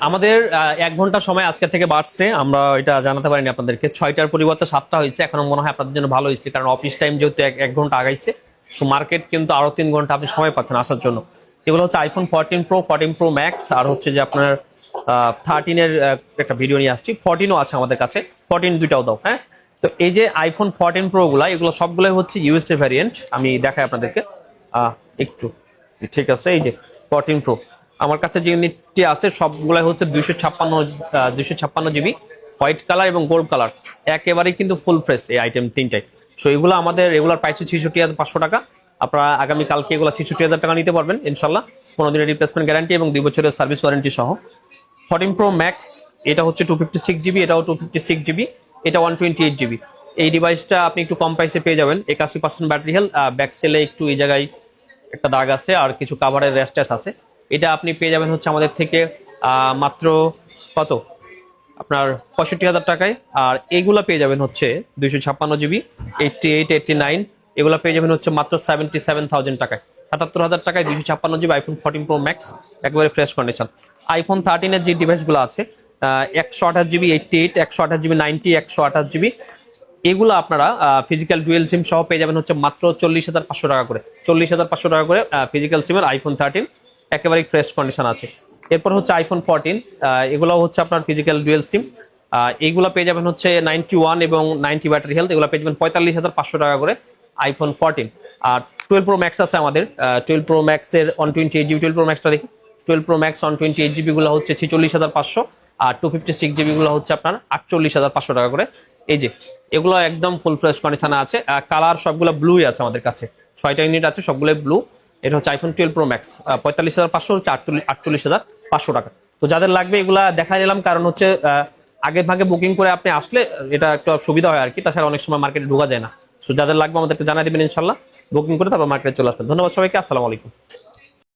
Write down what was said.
আমাদের 1 ঘন্টা সময় আজকে থেকে বাড়ছে, আমরা এটা জানাতে পারিনি আপনাদেরকে। 6টার পরিবর্তে 7টা হয়েছে, এখন মনে হয় আপনাদের জন্য ভালো হয়েছে, কারণ অফিস টাইম যেহেতু 1 ঘন্টা আগাইছে। সো মার্কেট কিন্তু আরো 3 ঘন্টা আপনি সময় পাচ্ছেন আসার জন্য। এগুলো হচ্ছে আইফোন 14 প্রো, 14 প্রো ম্যাক্স, আর হচ্ছে যে আপনার 13-এর একটা ভিডিও নিয়ে আসছি। 14ও আছে আমাদের কাছে, 14 দুইটাও দাও। হ্যাঁ, তো এই যে আইফোন 14 প্রো গুলা, এগুলো সবগুলোই হচ্ছে ইউএসএ ভ্যারিয়েন্ট। আমি দেখাই আপনাদেরকে একটু। ঠিক আছে, এই যে 14 প্রো আমার কাছে যে ইউনিটটি আছে সবগুলাই হচ্ছে 256 জিবি, হোয়াইট কালার এবং গোল্ড কালার, একেবারেই কিন্তু ফুল ফ্রেশ এই আইটেম তিনটাই। সো এগুলো আমাদের রেগুলার প্রাইস 66,500 টাকা। আপনারা আগামী কালকে এগুলো 66,000 টাকা নিতে পারবেন ইনশাল্লাহ, 15 দিনের রিপ্লেসমেন্ট গ্যারান্টি এবং 2 বছরের সার্ভিস ওয়ারেন্টি সহ। 14 প্রো ম্যাক্স এটা হচ্ছে 256 জিবি, এটাও 256 জিবি, এটা 128 জিবি। এই ডিভাইসটা আপনি একটু কম প্রাইসে পেয়ে যাবেন। 81% ব্যাটারি হেলথ, ব্যাক সেলে একটু এই জায়গায় একটা দাগ আছে আর কিছু কাভারের রেস্টেস আছে। এটা আপনি পেয়ে যাবেন হচ্ছে আমাদের থেকে মাত্র কত, আপনার 65,000 টাকায়। আর এইগুলা পেয়ে যাবেন হচ্ছে 256 জিবি, 88, 89, এগুলা পেয়ে যাবেন হচ্ছে মাত্র 77,000 টাকায়। 77,000 টাকায় 256 জিবি আইফোন 14 প্রো ম্যাক্স, একেবারে ফ্রেশ কন্ডিশন। আইফোন 13-এর যে ডিভাইসগুলো আছে 128 জিবি, 88, 128 জিবি, 90, 128 জিবি, এগুলো আপনারা ফিজিক্যাল ডুয়েল সিম সহ পেয়ে যাবেন হচ্ছে মাত্র 40,500 টাকা করে। 40,500 টাকা করে ফিজিক্যাল সিমের আইফোন 13 একেবারেই ফ্রেশ কন্ডিশন আছে। এরপর হচ্ছে আইফোন 14, এগুলো হচ্ছে আপনার ফিজিক্যাল ডুয়েল সিম। এইগুলো পেয়ে যাবেন হচ্ছে 91 এবং 90 ব্যাটারি হেলথ, এগুলো পেয়ে যাবেন 45,500 টাকা করে আইফোন 14। আর 12 প্রো ম্যাক্স আছে আমাদের, 12 প্রো ম্যাক্সের 128 জিবি, 12 প্রো ম্যাক্সটা দেখি। 12 প্রো ম্যাক্স 128 জিবি গুলো হচ্ছে 46,500, আর 256 জিবি গুলো হচ্ছে আপনার 48,500 টাকা করে। এই যে এগুলো একদম ফুল ফ্রেশ কন্ডিশনে আছে। কালার সবগুলো ব্লুই আছে আমাদের কাছে, 6টা ইউনিট আছে, সবগুলোই ব্লু। এটা হচ্ছে আইফোন 12 প্রো ম্যাক্স, 45,500 হচ্ছে 48,500 টাকা। তো যাদের লাগবে এগুলা দেখা নিলাম, কারণ হচ্ছে আগে ভাগে বুকিং করে আপনি আসলে এটা একটু সুবিধা হয় আর কি, তাছাড়া অনেক সময় মার্কেটে ঢোকা যায় না। সো যাদের লাগবে আমাদেরকে জানাই দিবেন ইনশাল্লাহ, বুকিং করে তারপর মার্কেটে চলে আসবেন। ধন্যবাদ সবাইকে, আসসালামু আলাইকুম।